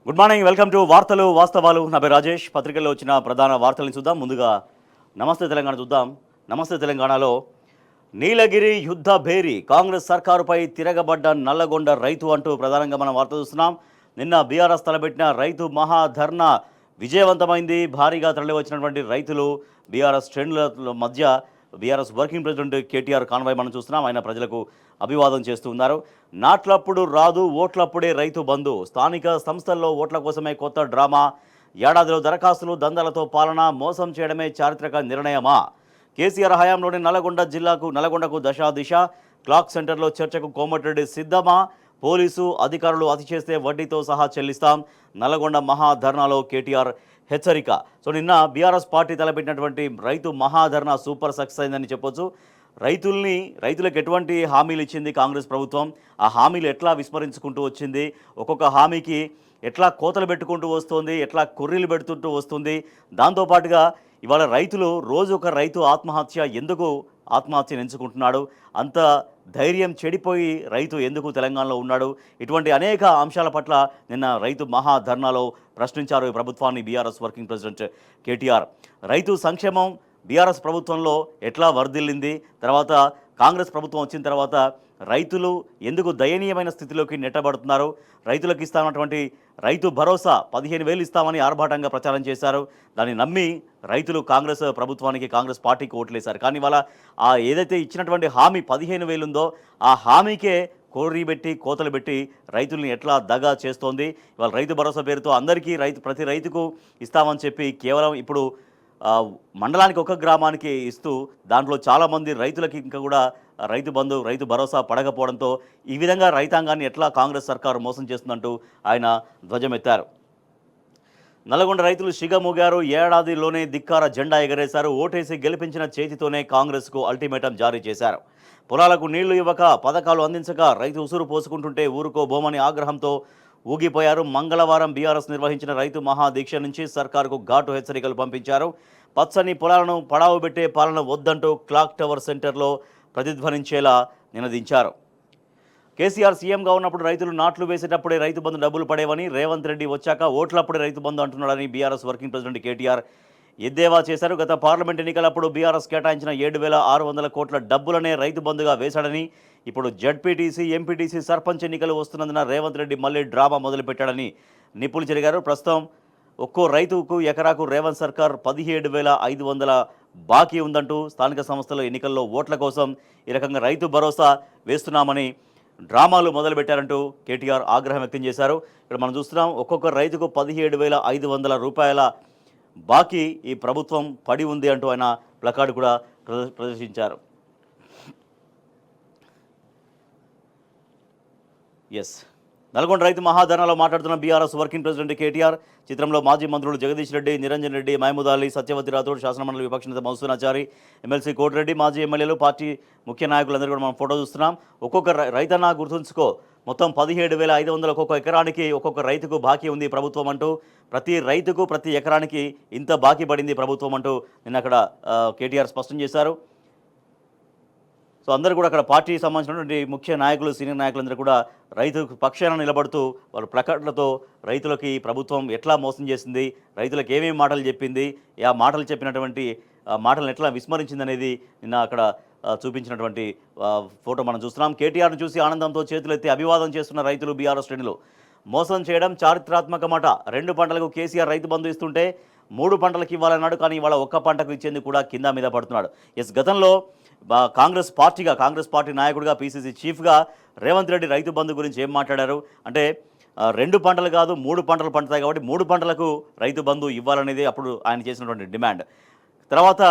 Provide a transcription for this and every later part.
Good morning, welcome to వార్తలు వాస్తవాలు. నా పేరు రాజేష్. పత్రికల్లో వచ్చిన ప్రధాన వార్తలను చూద్దాం. ముందుగా నమస్తే తెలంగాణ చూద్దాం. నమస్తే తెలంగాణలో నీలగిరి యుద్ధ భేరి, కాంగ్రెస్ సర్కారుపై తిరగబడ్డ నల్లగొండ రైతు అంటూ ప్రధానంగా మనం వార్త చూస్తున్నాం. నిన్న బీఆర్ఎస్ తలపెట్టిన రైతు మహాధర్నా విజయవంతమైంది. భారీగా తరలివచ్చినటువంటి రైతులు బీఆర్ఎస్ శ్రేణుల మధ్య BRS working president KTR convoy మనం చూస్తున్నాం. ఆయన ప్రజలకు అభివాదం చేస్తూ ఉన్నారు. నాట్లప్పుడు రాదు, ఓట్లప్పుడే రైతు బంధు. స్థానిక సంస్థల్లో ఓట్ల కోసమే కొత్త డ్రామా. ఏడాదిలో దరఖాస్తులు, దందాలతో పాలన, మోసం చేయడమే చారిత్రక నిర్ణయమా? కేసీఆర్ హయాంలోని నల్గొండకు దశా దిశ. క్లాక్ సెంటర్లో చర్చకు కోమటిరెడ్డి సిద్ధమా? పోలీసు అధికారులు అతి చేస్తే వడ్డీతో సహా చెల్లిస్తాం. నల్గొండ మహాధర్నాలో కేటీఆర్ హెచ్చరిక. సో నిన్న బీఆర్ఎస్ పార్టీ తలపెట్టినటువంటి రైతు మహాధర్నా సూపర్ సక్సెస్ అయిందని చెప్పొచ్చు. రైతులకు ఎటువంటి హామీలు ఇచ్చింది కాంగ్రెస్ ప్రభుత్వం, ఆ హామీలు ఎట్లా విస్మరించుకుంటూ వచ్చింది, ఒక్కొక్క హామీకి ఎట్లా కోతలు పెట్టుకుంటూ వస్తుంది, ఎట్లా కొర్రీలు పెడుతుంటూ వస్తుంది. దాంతోపాటుగా ఇవాళ రోజు ఒక రైతు ఎందుకు ఆత్మహత్యను ఎంచుకుంటున్నాడు, అంత ధైర్యం చెడిపోయి రైతు ఎందుకు తెలంగాణలో ఉన్నాడు, ఇటువంటి అనేక అంశాల పట్ల నిన్న రైతు మహాధర్నాలో ప్రశ్నించారు ఈ ప్రభుత్వాన్ని బీఆర్ఎస్ వర్కింగ్ ప్రెసిడెంట్ కేటీఆర్. రైతు సంక్షేమం బీఆర్ఎస్ ప్రభుత్వంలో ఎట్లా వర్ధిల్లింది, తర్వాత కాంగ్రెస్ ప్రభుత్వం వచ్చిన తర్వాత రైతులు ఎందుకు దయనీయమైన స్థితిలోకి నెట్టబడుతున్నారు, రైతులకు ఇస్తామన్నటువంటి రైతు భరోసా 15,000 ఇస్తామని ఆర్భాటంగా ప్రచారం చేశారు. దాన్ని నమ్మి రైతులు కాంగ్రెస్ ప్రభుత్వానికి, కాంగ్రెస్ పార్టీకి ఓట్లేశారు. కానీ ఇవాళ ఏదైతే ఇచ్చినటువంటి హామీ 15,000 ఉందో ఆ హామీకే కోరి కోతలు పెట్టి రైతుల్ని ఎట్లా దగా చేస్తోంది. ఇవాళ రైతు భరోసా పేరుతో అందరికీ ప్రతి రైతుకు ఇస్తామని చెప్పి కేవలం ఇప్పుడు మండలానికి ఒక గ్రామానికి ఇస్తూ దాంట్లో చాలామంది రైతులకి ఇంకా కూడా రైతు బంధు, రైతు భరోసా పడకపోవడంతో ఈ విధంగా రైతాంగాన్ని ఎట్లా కాంగ్రెస్ సర్కారు మోసం చేస్తుందంటూ ఆయన ధ్వజమెత్తారు. నల్గొండ రైతులు షిగమూగారు. ఏడాదిలోనే ధిక్కార జెండా ఎగరేశారు. ఓటేసి గెలిపించిన చేతితోనే కాంగ్రెస్కు అల్టిమేటం జారీ చేశారు. పొలాలకు నీళ్లు ఇవ్వక, పథకాలు అందించక రైతు ఉసురు పోసుకుంటుంటే ఊరుకోబోమని ఆగ్రహంతో ఊగిపోయారు. మంగళవారం బీఆర్ఎస్ నిర్వహించిన రైతు మహాదీక్ష నుంచి సర్కారుకు ఘాటు హెచ్చరికలు పంపించారు. పచ్చని పొలాలను పడావు పెట్టే పాలన వద్దంటూ క్లాక్ టవర్ సెంటర్లో ప్రతిధ్వనించేలా నినదించారు. కేసీఆర్ సీఎంగా ఉన్నప్పుడు రైతులు నాట్లు వేసేటప్పుడే రైతు బంధు డబ్బులు పడేవని, రేవంత్ రెడ్డి వచ్చాక ఓట్లప్పుడే Rythu Bandhu అంటున్నాడని BRS working president KTR ఎద్దేవా చేశారు. గత పార్లమెంట్ ఎన్నికలప్పుడు బీఆర్ఎస్ కేటాయించిన 7,600 కోట్ల డబ్బులనే రైతు బంధుగా వేశాడని, ఇప్పుడు జడ్పీటీసీ, ఎంపీటీసీ, సర్పంచ్ ఎన్నికలు వస్తున్నందున రేవంత్ రెడ్డి మళ్లీ డ్రామా మొదలుపెట్టాడని నిపుణులు జరిగారు. ప్రస్తుతం ఒక్కో రైతుకు ఎకరాకు రేవంత్ సర్కార్ 17,500 బాకీ ఉందంటూ స్థానిక సంస్థల ఎన్నికల్లో ఓట్ల కోసం ఈ రకంగా రైతు భరోసా వేస్తున్నామని డ్రామాలు మొదలుపెట్టారంటూ కేటీఆర్ ఆగ్రహం వ్యక్తం చేశారు. ఇక్కడ మనం చూస్తున్నాం, ఒక్కొక్క రైతుకు 17,500 రూపాయల బాకీ ఈ ప్రభుత్వం పడి ఉంది అంటూ ఆయన ప్లకార్డు కూడా ప్రదర్శించారు. నల్గొండ రైతు మహాధర్నాలో మాట్లాడుతున్న బీఆర్ఎస్ వర్కింగ్ ప్రెసిడెంట్ కేటీఆర్. చిత్రంలో మాజీ మంత్రులు జగదీష్ రెడ్డి, నిరంజన్ రెడ్డి, మహమూద్ అలీ, సత్యవతి రాథోడ్, శాసనమండలి విపక్ష నేత మధుసూనాచారి, ఎమ్మెల్సీ కోటిరెడ్డి, మాజీ ఎమ్మెల్యేలు, పార్టీ ముఖ్య నాయకులందరూ కూడా మనం ఫోటో చూస్తున్నాం. ఒక్కొక్క రైతన్నా గుర్తుంచుకో, మొత్తం 17,500 ఒక్కొక్క ఎకరానికి ఒక్కొక్క రైతుకు బాకీ ఉంది ప్రభుత్వం అంటూ, ప్రతి రైతుకు ప్రతి ఎకరానికి ఇంత బాకీ పడింది ప్రభుత్వం అంటూ నిన్న అక్కడ కేటీఆర్ స్పష్టం చేశారు. సో అందరూ కూడా అక్కడ పార్టీకి సంబంధించినటువంటి ముఖ్య నాయకులు, సీనియర్ నాయకులందరూ కూడా రైతు పక్షాన నిలబడుతూ వాళ్ళ ప్లకార్డులతో రైతులకి ప్రభుత్వం ఎట్లా మోసం చేసింది, రైతులకు ఏమేమి మాటలు చెప్పింది, ఆ మాటలు చెప్పినటువంటి మాటలను ఎట్లా విస్మరించింది అనేది నిన్న అక్కడ చూపించినటువంటి ఫోటో మనం చూస్తున్నాం. కేటీఆర్ను చూసి ఆనందంతో చేతులెత్తి అభివాదం చేస్తున్న రైతులు, బీఆర్ఎస్ శ్రేణులు. మోసం చేయడం చారిత్రాత్మక మాట. 2 పంటలకు కేసీఆర్ రైతు బంధు ఇస్తుంటే 3 పంటలకు ఇవ్వాలన్నాడు. కానీ ఇవాళ ఒక్క పంటకు ఇచ్చేందుకు కూడా కింద మీద పడుతున్నాడు. గతంలో కాంగ్రెస్ పార్టీ నాయకుడిగా, పీసీసీ చీఫ్గా రేవంత్ రెడ్డి రైతు బంధు గురించి ఏం మాట్లాడారు అంటే, 2 పంటలు కాదు 3 పంటలు పండుతాయి కాబట్టి 3 పంటలకు రైతు బంధు ఇవ్వాలనేది అప్పుడు ఆయన చేసినటువంటి డిమాండ్. తర్వాత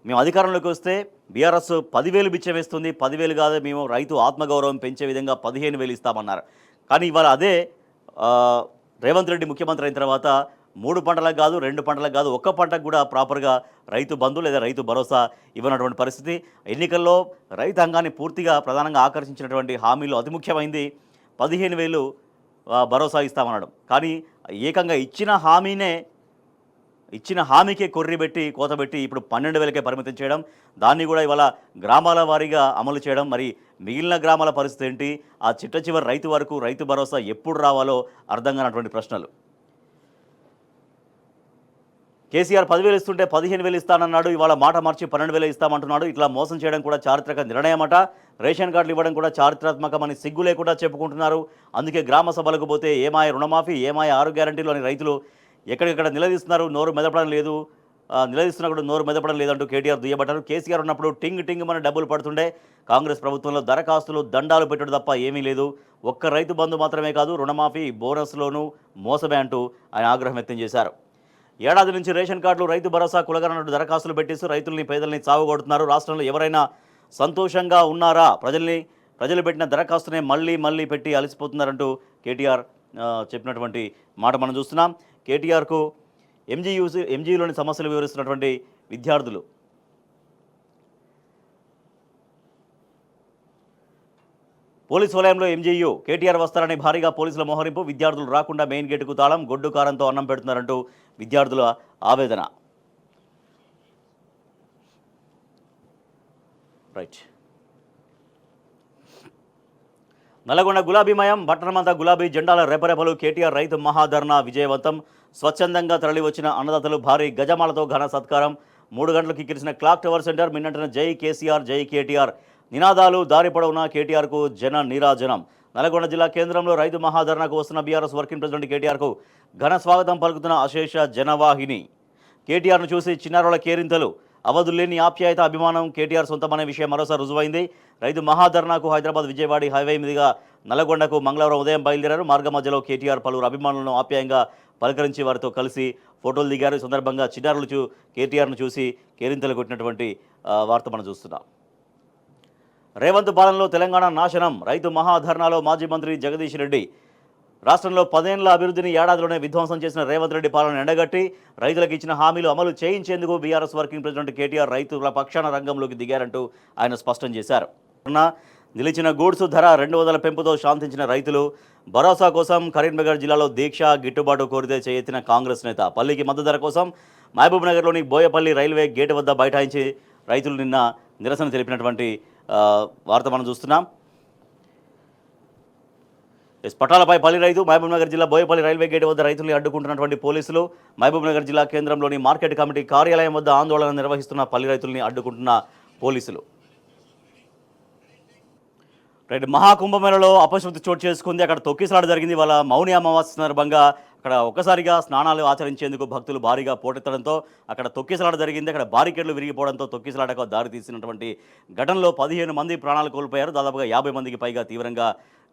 మేము అధికారంలోకి వస్తే బీఆర్ఎస్ 10,000 బిచ్చం వేస్తుంది, 10,000 కాదు, మేము రైతు ఆత్మగౌరవం పెంచే విధంగా 15,000 ఇస్తామన్నారు. కానీ ఇవాళ అదే రేవంత్ రెడ్డి ముఖ్యమంత్రి అయిన తర్వాత 3 పంటలకు కాదు, 2 పంటలకు కాదు, ఒక్క పంటకు కూడా ప్రాపర్గా రైతు బంధు లేదా రైతు భరోసా ఇవ్వనటువంటి పరిస్థితి. ఎన్నికల్లో రైతాంగాన్ని పూర్తిగా ప్రధానంగా ఆకర్షించినటువంటి హామీలో అతి ముఖ్యమైనది 15,000 భరోసా ఇస్తామనడం. కానీ ఏకంగా ఇచ్చిన హామీకే కొర్రిబెట్టి కోతబెట్టి ఇప్పుడు 12,000కే పరిమితం చేయడం, దాన్ని కూడా ఇవాళ గ్రామాల వారీగా అమలు చేయడం. మరి మిగిలిన గ్రామాల పరిస్థితి ఏంటి, ఆ చిట్ట చివరి రైతు వరకు రైతు భరోసా ఎప్పుడు రావాలో అర్థం కానటువంటి ప్రశ్నలు. కేసీఆర్ 10,000 ఇస్తుంటే 15,000 ఇస్తానన్నాడు. ఇవాళ మాట మార్చి 12,000 ఇస్తామంటున్నాడు. ఇట్లా మోసం చేయడం కూడా చారిత్రక నిర్ణయమట. రేషన్ కార్డులు ఇవ్వడం కూడా చారిత్రాత్మకమని సిగ్గు లేకుండా చెప్పుకుంటున్నారు. అందుకే గ్రామ సభలకు పోతే ఏమాయ రుణమాఫీ, ఏమాయ 6 గ్యారంటీలు అని రైతులు ఎక్కడిక్కడ నిలదీస్తున్నారు. నోరు మెదపడం లేదు, నిలదీస్తున్నా కూడా నోరు మెదపడం లేదంటూ కేటీఆర్ దుయ్యబట్టారు. కేసీఆర్ ఉన్నప్పుడు టింగ్ టింగ్ మన డబ్బులు పడుతుండే. కాంగ్రెస్ ప్రభుత్వంలో దరఖాస్తులు దండాలు పెట్టడం తప్ప ఏమీ లేదు. ఒక్క రైతు బంధు మాత్రమే కాదు, రుణమాఫీ బోనస్లోనూ మోసమే అంటూ ఆయన ఆగ్రహం వ్యక్తం చేశారు. ఏడాది నుంచి రేషన్ కార్డులు, రైతు భరోసా కులగనట్టు దరఖాస్తులు పెట్టేసి రైతుల్ని, పేదల్ని చావగొడుతున్నారు. రాష్ట్రంలో ఎవరైనా సంతోషంగా ఉన్నారా? ప్రజలు పెట్టిన దరఖాస్తునే మళ్ళీ పెట్టి అలసిపోతున్నారంటూ కేటీఆర్ చెప్పినటువంటి మాట మనం చూస్తున్నాం. కేటీఆర్కు ఎంజీయూలోని సమస్యలు వివరిస్తున్నటువంటి విద్యార్థులు. పోలీసు వలయంలో ఎంజీయూ కేటీఆర్ వస్తారని భారీగా పోలీసుల మోహరింపు. విద్యార్థులు రాకుండా మెయిన్ గేటుకు తాళం, గొడ్డు కారంతో అన్నం పెడుతున్నారంటూ విద్యార్థుల ఆవేదన. రైట్. నల్లగొండ గులాబీమయం, పట్టణమంతా గులాబీ జెండాల రెపరెపలు. కేటీఆర్ రైతు మహాధర్నా విజయవంతం. స్వచ్ఛందంగా తరలివచ్చిన అన్నదాతలు భారీ గజమాలతో ఘన సత్కారం. 3 గంటలకు కిక్కిరిసిన క్లాక్ టవర్ సెంటర్. మిన్నంటిన జై కేసీఆర్, జై కేటీఆర్ నినాదాలు. దారి పొడవునా కేటీఆర్కు జన నీరాజనం. నల్గొండ జిల్లా కేంద్రంలో రైతు మహాధర్నాకు వస్తున్న బీఆర్ఎస్ వర్కింగ్ ప్రెసిడెంట్ కేటీఆర్కు ఘన స్వాగతం పలుకుతున్న అశేష జనవాహిని. కేటీఆర్ను చూసి చిన్నారుల కేరింతలు. అవధుల్లేని ఆప్యాయత, అభిమానం కేటీఆర్ సొంతమనే విషయం మరోసారి రుజువైంది. రైతు మహాధర్నాకు హైదరాబాద్ విజయవాడ హైవే మీదుగా నల్లగొండకు మంగళవారం ఉదయం బయలుదేరారు. మార్గ మధ్యలో కేటీఆర్ పలువురు అభిమానులను ఆప్యాయంగా పలకరించి వారితో కలిసి ఫోటోలు దిగారు. ఈ సందర్భంగా చిన్నారులు కేటీఆర్ను చూసి కేరింతలు కొట్టినటువంటి వార్త మనం చూస్తున్నాం. రేవంత్ పాలనలో తెలంగాణ నాశనం. రైతు మహాధర్నాలో మాజీ మంత్రి జగదీష్ రెడ్డి. రాష్ట్రంలో 10 ఏళ్ల అభివృద్ధిని ఏడాదిలోనే విధ్వంసం చేసిన రేవంత్ రెడ్డి పాలన ఎండగట్టి రైతులకు ఇచ్చిన హామీలు అమలు చేయించేందుకు బీఆర్ఎస్ వర్కింగ్ ప్రెసిడెంట్ కేటీఆర్ రైతుల పక్షాన రంగంలోకి దిగారంటూ ఆయన స్పష్టం చేశారు. నిలిచిన గూడ్సు ధర 200 పెంపుతో శాంతించిన రైతులు. భరోసా కోసం కరీంనగర్ జిల్లాలో దీక్ష, గిట్టుబాటు కోరితే చేయెత్తిన కాంగ్రెస్ నేత. పల్లికి మద్దతు ధర కోసం మహబూబ్ నగర్లోని బోయపల్లి రైల్వే గేటు వద్ద బైఠాయించి రైతులు నిన్న నిరసన తెలిపినటువంటి వార్త మనం చూస్తున్నాం. పట్టాలపై పల్లి రైతు. మహబూబ్ నగర్ జిల్లా బోయపల్లి రైల్వే గేటు వద్ద రైతుల్ని అడ్డుకుంటున్నటువంటి పోలీసులు. మహబూబ్ నగర్ జిల్లా కేంద్రంలోని మార్కెట్ కమిటీ కార్యాలయం వద్ద ఆందోళన నిర్వహిస్తున్న పల్లి రైతుల్ని అడ్డుకుంటున్న పోలీసులు. రైట్. మహాకుంభమేళలో అపశృతి చోటు చేసుకుంది. అక్కడ తొక్కిసలాట జరిగింది. వాళ్ళ మౌని అమావాస్య సందర్భంగా అక్కడ ఒక్కసారిగా స్నానాలు ఆచరించేందుకు భక్తులు భారీగా పోటెత్తడంతో అక్కడ తొక్కిసలాట జరిగింది. అక్కడ బారికేడ్లు విరిగిపోవడంతో తొక్కిసలాటకు దారి తీసినటువంటి ఘటనలో 15 మంది ప్రాణాలు కోల్పోయారు. దాదాపుగా 50 మందికి పైగా తీవ్రంగా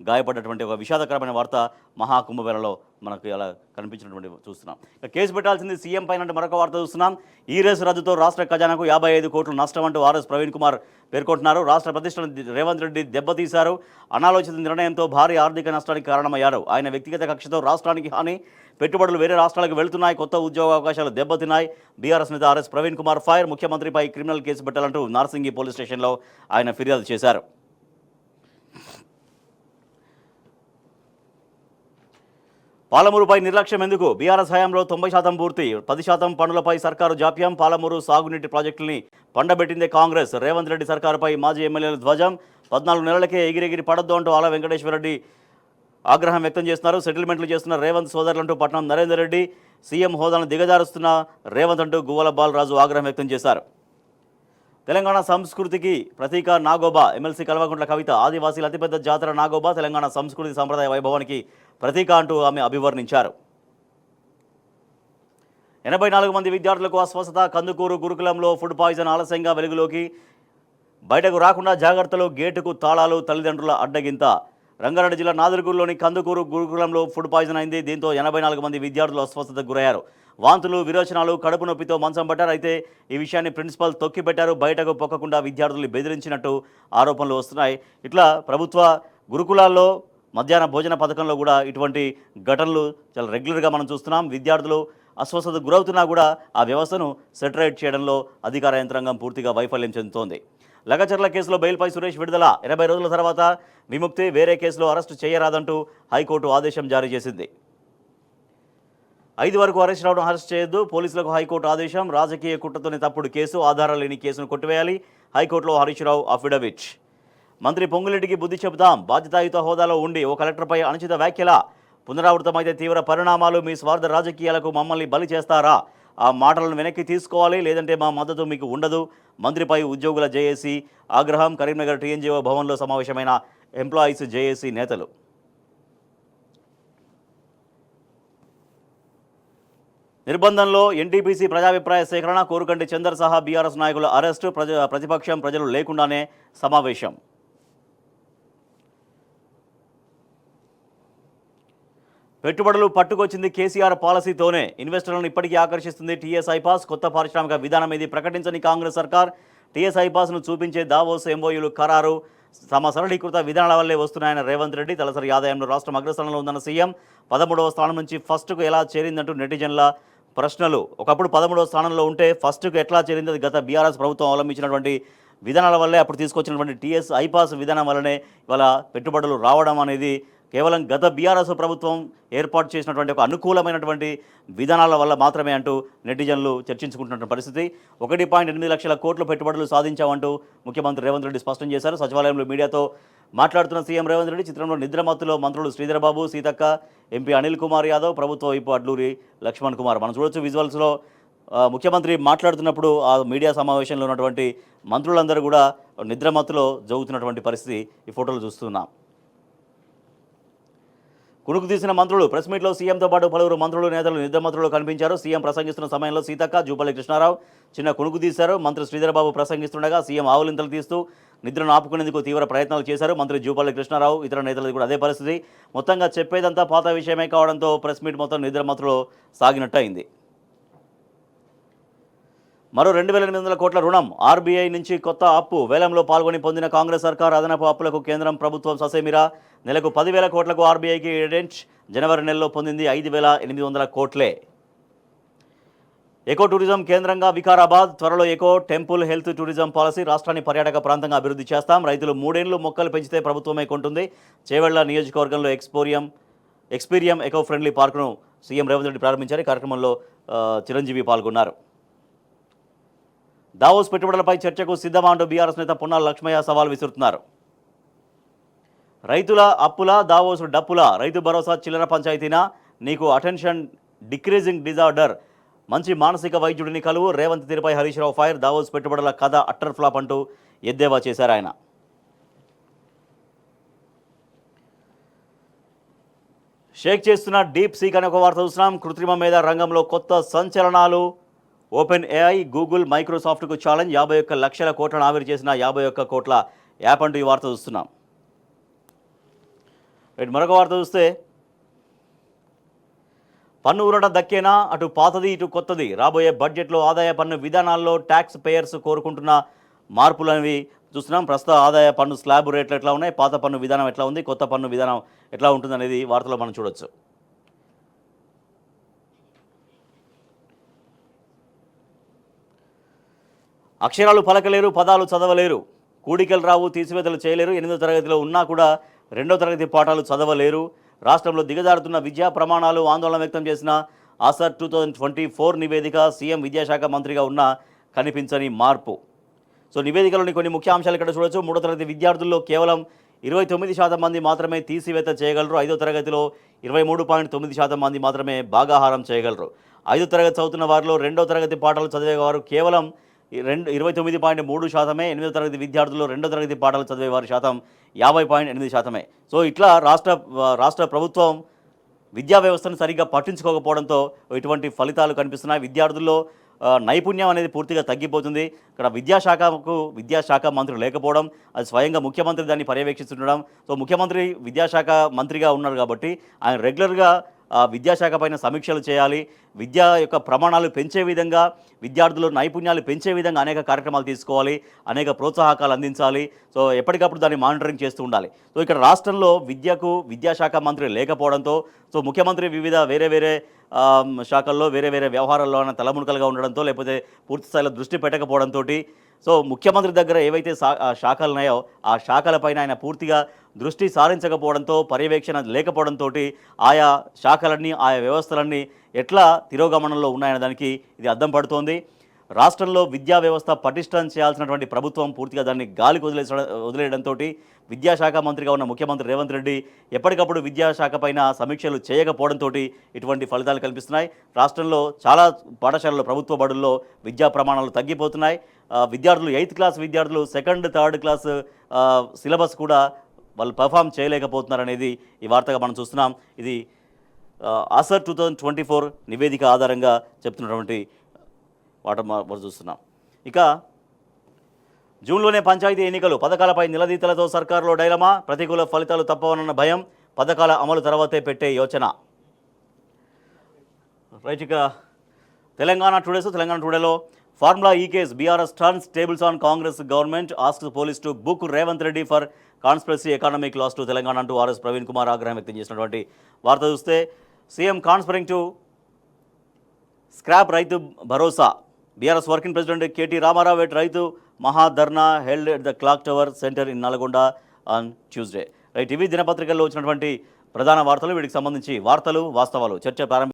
గాయపడ్డటువంటి ఒక విషాదకరమైన వార్త మహాకుంభమేళలో మనకు అలా కనిపించినటువంటి చూస్తున్నాం. కేసు పెట్టాల్సింది సీఎం పైన మరొక వార్త చూస్తున్నాం. ఈ రేసు రద్దుతో రాష్ట్ర ఖజానాకు 55 కోట్ల నష్టం అంటూ ఆర్ఎస్ ప్రవీణ్ కుమార్ పేర్కొంటున్నారు. రాష్ట్ర ప్రతిష్టను రేవంత్ రెడ్డి దెబ్బతీశారు. అనాలోచిత నిర్ణయంతో భారీ ఆర్థిక నష్టానికి కారణమయ్యారు. ఆయన వ్యక్తిగత కక్షతో రాష్ట్రానికి హాని, పెట్టుబడులు వేరే రాష్ట్రాలకు వెళుతున్నాయి, కొత్త ఉద్యోగ అవకాశాలు దెబ్బతిన్నాయి. బీఆర్ఎస్ నేత ఆర్ఎస్ ప్రవీణ్ కుమార్ ఫైర్. ముఖ్యమంత్రిపై క్రిమినల్ కేసు పెట్టాలంటూ నార్సింగి పోలీస్ స్టేషన్లో ఆయన ఫిర్యాదు చేశారు. పాలమూరుపై నిర్లక్ష్యం ఎందుకు? బీఆర్ఎస్ హయాంలో 90% పూర్తి, 10% పనులపై సర్కారు జాప్యం. పాలమూరు సాగునీటి ప్రాజెక్టుల్ని పండబెట్టిందే కాంగ్రెస్. రేవంత్ రెడ్డి సర్కారుపై మాజీ ఎమ్మెల్యేల ధ్వజం. 14 నెలలకే ఎగిరెగిరి పడొద్దు అంటూ ఆల వెంకటేశ్వరరెడ్డి ఆగ్రహం వ్యక్తం చేస్తున్నారు. సెటిల్మెంట్లు చేస్తున్న రేవంత్ సోదరులంటూ పట్నం నరేందర్ రెడ్డి. సీఎం హోదాను దిగజారుస్తున్న రేవంత్ అంటూ గువ్వల బాలరాజు ఆగ్రహం వ్యక్తం చేశారు. తెలంగాణ సంస్కృతికి ప్రతీక నాగోబా. ఎమ్మెల్సీ కల్వకుంట్ల కవిత. ఆదివాసీల అతిపెద్ద జాతర నాగోబా తెలంగాణ సంస్కృతి సంప్రదాయ వైభవానికి ప్రతీక అంటూ ఆమె అభివర్ణించారు. 84 మంది విద్యార్థులకు అస్వస్థత. కందుకూరు గురుకులంలో ఫుడ్ పాయిజన్ ఆలస్యంగా వెలుగులోకి. బయటకు రాకుండా జాగ్రత్తలు, గేటుకు తాళాలు, తల్లిదండ్రుల అడ్డగింత. రంగారెడ్డి జిల్లా నాదర్గూరులోని కందుకూరు గురుకులంలో ఫుడ్ పాయిజన్ అయింది. దీంతో 84 మంది విద్యార్థులు అస్వస్థతకు గురయ్యారు. వాంతులు, విరోచనాలు, కడుపు నొప్పితో మంచం పట్టారు. అయితే ఈ విషయాన్ని ప్రిన్సిపల్ తొక్కిపెట్టారు. బయటకు పొక్కకుండా విద్యార్థులు బెదిరించినట్టు ఆరోపణలు వస్తున్నాయి. ఇట్లా ప్రభుత్వ గురుకులాల్లో మధ్యాహ్న భోజన పథకంలో కూడా ఇటువంటి ఘటనలు చాలా రెగ్యులర్గా మనం చూస్తున్నాం. విద్యార్థులు అస్వస్థతకు గురవుతున్నా కూడా ఆ వ్యవస్థను సెటరేట్ చేయడంలో అధికార యంత్రాంగం పూర్తిగా వైఫల్యం చెందుతోంది. లగచర్ల కేసులో బెయిల్పై సురేష్ విడుదల. 80 రోజుల తర్వాత విముక్తి. వేరే కేసులో అరెస్టు చేయరాదంటూ హైకోర్టు ఆదేశం జారీ చేసింది. 5 వరకు అరెస్ట్ చేయొద్దు. పోలీసులకు హైకోర్టు ఆదేశం. రాజకీయ కుట్రతోనే తప్పుడు కేసు. ఆధారాలు లేని కేసును కొట్టివేయాలి. హైకోర్టులో హరీష్ రావు అఫిడవిట్. మంత్రి పొంగులేటికి బుద్ధి చెబుతాం. బాధ్యతాయుత హోదాలో ఉండి ఓ కలెక్టర్పై అనుచిత వ్యాఖ్యల. పునరావృతమైతే తీవ్ర పరిణామాలు. మీ స్వార్థ రాజకీయాలకు మమ్మల్ని బలి చేస్తారా? ఆ మాటలను వెనక్కి తీసుకోవాలి, లేదంటే మా మద్దతు మీకు ఉండదు. మంత్రిపై ఉద్యోగుల జేఏసీ ఆగ్రహం. కరీంనగర్ టీఎన్జీఓ భవన్లో సమావేశమైన ఎంప్లాయీస్ జేఏసీ నేతలు. నిర్బంధంలో ఎన్టీపీసీ ప్రజాభిప్రాయ సేకరణ. కోరుకంటి చందర్ సహా బీఆర్ఎస్ నాయకుల అరెస్టు. ప్రతిపక్షం ప్రజలు లేకుండానే సమావేశం. పెట్టుబడులు పట్టుకొచ్చింది కేసీఆర్ పాలసీతోనే. ఇన్వెస్టర్లను ఇప్పటికీ ఆకర్షిస్తుంది టీఎస్ ఐపాస్. కొత్త పారిశ్రామిక విధానం ఇది ప్రకటించని కాంగ్రెస్ సర్కార్. టీఎస్ ఐపాస్ను చూపించే దావోస్ ఎంఓయూలు ఖరారు. తమ సరళీకృత విధానాల వల్లే వస్తున్నాయన్న రేవంత్ రెడ్డి. తలసరి ఆదాయంలో రాష్ట్రం అగ్రస్థానంలో ఉందన్న సీఎం. 13వ స్థానం నుంచి ఫస్ట్కు ఎలా చేరిందంటూ నెటిజన్ల ప్రశ్నలు. ఒకప్పుడు 13వ స్థానంలో ఉంటే ఫస్ట్కు ఎట్లా చేరింది? అది గత బీఆర్ఎస్ ప్రభుత్వం అవలంబించినటువంటి విధానాల వల్లే, అప్పుడు తీసుకొచ్చినటువంటి టీఎస్ ఐపాస్ విధానం వల్లనే ఇవాళ పెట్టుబడులు రావడం అనేది కేవలం గత బీఆర్ఎస్ ప్రభుత్వం ఏర్పాటు చేసినటువంటి ఒక అనుకూలమైనటువంటి విధానాల వల్ల మాత్రమే అంటూ నెటిజన్లు చర్చించుకుంటున్న పరిస్థితి. 1.8 లక్షల కోట్ల పెట్టుబడులు సాధించామంటూ ముఖ్యమంత్రి రేవంత్ రెడ్డి స్పష్టం చేశారు. సచివాలయంలో మీడియాతో మాట్లాడుతున్న సీఎం రేవంత్ రెడ్డి చిత్రంలో నిద్రమత్తులో మంత్రులు శ్రీధరబాబు, సీతక్క, ఎంపీ అనిల్ కుమార్ యాదవ్, ప్రభుత్వ వైపు అడ్లూరి లక్ష్మణ్ కుమార్. మనం చూడొచ్చు విజువల్స్లో ముఖ్యమంత్రి మాట్లాడుతున్నప్పుడు ఆ మీడియా సమావేశంలో ఉన్నటువంటి మంత్రులందరూ కూడా నిద్రమత్తులో జరుగుతున్నటువంటి పరిస్థితి ఈ ఫోటోలు చూస్తున్నాం. కునుకు తీసిన మంత్రులు. ప్రెస్ మీట్లో సీఎంతో పాటు పలువురు మంత్రులు, నేతలు నిద్రమత్తులో కనిపించారు. సీఎం ప్రసంగిస్తున్న సమయంలో సీతక్క, జూపల్లి కృష్ణారావు చిన్న కునుకు తీశారు. మంత్రి శ్రీధరబాబు ప్రసంగిస్తుండగా సీఎం ఆవులింతలు తీస్తూ నిద్రను ఆపుకునేందుకు తీవ్ర ప్రయత్నాలు చేశారు. మంత్రి జూపల్లి కృష్ణారావు, ఇతర నేతలది కూడా అదే పరిస్థితి. మొత్తంగా చెప్పేదంతా పాత విషయమే కావడంతో ప్రెస్ మీట్ మొత్తం నిద్రమత్తులో సాగినట్టు అయింది. మరో 2,800 కోట్ల రుణం. ఆర్బీఐ నుంచి కొత్త అప్పు. వేలంలో పాల్గొని పొందిన కాంగ్రెస్ సర్కార్ అదనపు అప్పులకు కేంద్రం ప్రభుత్వం ససేమిరా. నెలకు 10,000 కోట్లకు ఆర్బీఐకి ఎడెంచ్. జనవరి నెలలో పొందింది 5,800 కోట్లే. ఎకో టూరిజం కేంద్రంగా వికారాబాద్. త్వరలో eco, temple, health tourism policy. రాష్ట్రాన్ని పర్యాటక ప్రాంతంగా అభివృద్ధి చేస్తాం. రైతులు 3 ఏళ్లు మొక్కలు పెంచితే ప్రభుత్వమే కొంటుంది. చేవెళ్ల నియోజకవర్గంలో ఎక్స్పీరియం ఎకో ఫ్రెండ్లీ పార్కును సీఎం రేవంత్ రెడ్డి ప్రారంభించారు. కార్యక్రమంలో చిరంజీవి పాల్గొన్నారు. దావోస్ పెట్టుబడులపై చర్చకు సిద్ధమా అంటూ బీఆర్ఎస్ నేత పొన్నాల లక్ష్మయ్య సవాల్ విసురుతున్నారు. రైతుల అప్పుల, దావోసు డప్పుల. రైతు భరోసా చిల్లర పంచాయతీనా? నీకు అటెన్షన్ డిక్రీజింగ్ డిజార్డర్. మంచి మానసిక వైద్యుడిని కలువు. రేవంత్ తీరుపై హరీష్ రావు ఫైర్. దావోస్ పెట్టుబడుల కథ అట్టర్ ఫ్లాప్ అంటూ ఎద్దేవా చేశారు ఆయన. షేక్ చేస్తున్న డీప్ సీక్ అనే ఒక వార్త చూస్తున్నాం. కృత్రిమ మేధ రంగంలో కొత్త సంచలనాలు. ఓపెన్ ఏఐ, గూగుల్, మైక్రోసాఫ్ట్కు ఛాలెంజ్. 51 లక్షల కోట్లను ఆవిరి చేసిన 51 కోట్ల యాప్ అంటూ ఈ వార్త చూస్తున్నాం. మరొక వార్త చూస్తే పన్ను ఊరట దక్కేనా? అటు పాతది ఇటు కొత్తది. రాబోయే బడ్జెట్లో ఆదాయ పన్ను విధానాల్లో ట్యాక్స్ పేయర్స్ కోరుకుంటున్న మార్పులు అనేవి చూస్తున్నాం. ప్రస్తుత ఆదాయ పన్ను స్లాబ్ రేట్లు ఎట్లా ఉన్నాయి, పాత పన్ను విధానం ఎట్లా ఉంది, కొత్త పన్ను విధానం ఎట్లా ఉంటుంది అనేది వార్తలో మనం చూడొచ్చు. అక్షరాలు పలకలేరు, పదాలు చదవలేరు. కూడికలు రావు, తీసివేతలు చేయలేరు. 8వ తరగతిలో ఉన్నా కూడా 2వ తరగతి పాఠాలు చదవలేరు. రాష్ట్రంలో దిగజారుతున్న విద్యా ప్రమాణాలు. ఆందోళన వ్యక్తం చేసిన ఆసర్ 2024 నివేదిక. సీఎం విద్యాశాఖ మంత్రిగా ఉన్న కనిపించని మార్పు. సో నివేదికలోని కొన్ని ముఖ్య అంశాలు ఇక్కడ చూడొచ్చు. 3వ తరగతి విద్యార్థుల్లో కేవలం 29% మంది మాత్రమే తీసివేత చేయగలరు. 5వ తరగతిలో 23.9% మంది మాత్రమే భాగాహారం చేయగలరు. 5వ తరగతి చదువుతున్న వారిలో 2వ తరగతి పాఠాలు చదివేవారు కేవలం 29.3%. 8వ తరగతి విద్యార్థుల్లో 2వ తరగతి పాఠాలు చదివే వారి శాతం 50.8%. సో ఇట్లా రాష్ట్ర ప్రభుత్వం విద్యా వ్యవస్థను సరిగ్గా పట్టించుకోకపోవడంతో ఇటువంటి ఫలితాలు కనిపిస్తున్నాయి. విద్యార్థుల్లో నైపుణ్యం అనేది పూర్తిగా తగ్గిపోతుంది. ఇక్కడ విద్యాశాఖ మంత్రి లేకపోవడం, అది స్వయంగా ముఖ్యమంత్రి దాన్ని పర్యవేక్షిస్తుండడం. సో ముఖ్యమంత్రి విద్యాశాఖ మంత్రిగా ఉన్నారు కాబట్టి ఆయన రెగ్యులర్గా విద్యాశాఖ పైన సమీక్షలు చేయాలి. విద్య యొక్క ప్రమాణాలు పెంచే విధంగా, విద్యార్థుల నైపుణ్యాలు పెంచే విధంగా అనేక కార్యక్రమాలు తీసుకోవాలి, అనేక ప్రోత్సాహకాలు అందించాలి. సో ఎప్పటికప్పుడు దాన్ని మానిటరింగ్ చేస్తూ ఉండాలి. సో ఇక్కడ రాష్ట్రంలో విద్యాశాఖ మంత్రి లేకపోవడంతో, సో ముఖ్యమంత్రి వివిధ వేరే శాఖల్లో వేరే వ్యవహారాల్లో తలమునకలుగా ఉండడంతో, లేకపోతే పూర్తి స్థాయిలో దృష్టి పెట్టకపోవడంతో, సో ముఖ్యమంత్రి దగ్గర ఏవైతే శాఖలు ఉన్నాయో ఆ శాఖలపైన ఆయన పూర్తిగా దృష్టి సారించకపోవడంతో, పర్యవేక్షణ లేకపోవడంతో ఆయా శాఖలన్నీ, ఆయా వ్యవస్థలన్నీ ఎట్లా తిరోగమనంలో ఉన్నాయనే దానికి ఇది అద్దం పడుతోంది. రాష్ట్రంలో విద్యా వ్యవస్థ పటిష్టం చేయాల్సినటువంటి ప్రభుత్వం పూర్తిగా దాన్ని గాలికి వదిలేయడంతో విద్యాశాఖ మంత్రిగా ఉన్న ముఖ్యమంత్రి రేవంత్ రెడ్డి ఎప్పటికప్పుడు విద్యాశాఖ పైన సమీక్షలు చేయకపోవడంతో ఇటువంటి ఫలితాలు కల్పిస్తున్నాయి. రాష్ట్రంలో చాలా పాఠశాలల్లో, ప్రభుత్వ బడుల్లో విద్యా ప్రమాణాలు తగ్గిపోతున్నాయి. విద్యార్థులు 8th క్లాస్ విద్యార్థులు 2nd, 3rd క్లాస్ సిలబస్ కూడా వాళ్ళు పర్ఫామ్ చేయలేకపోతున్నారనేది ఈ వార్తగా మనం చూస్తున్నాం. ఇది ఆసర్ 2024 నివేదిక ఆధారంగా చెప్తున్నటువంటి మనం చూస్తున్నాం. ఇక జూన్లోనే పంచాయతీ ఎన్నికలు, పథకాలపై నిలదీతలతో సర్కారులో డైలమా, ప్రతికూల ఫలితాలు తప్పవనన్న భయం, పథకాల అమలు తర్వాతే పెట్టే యోచన. రైట్, ఇక తెలంగాణ టుడేలో formula E case, BRS turns tables on Congress government, asks police to book Revanth Reddy for conspiracy economic loss to Telangana అంటూ ఆర్ఎస్ ప్రవీణ్ కుమార్ ఆగ్రహం వ్యక్తం చేసినటువంటి వార్త చూస్తే, CM కాన్స్పరింగ్ to scrap Rythu Bharosa, BRS working president KT Rama Rao at Rythu Mahadharna held at the clock tower centre in Nalgonda on Tuesday. Right, ఇవి దినపత్రికల్లో వచ్చినటువంటి ప్రధాన వార్తలు. వీటికి సంబంధించి వార్తలు వాస్తవాలు చర్చ ప్రారంభం.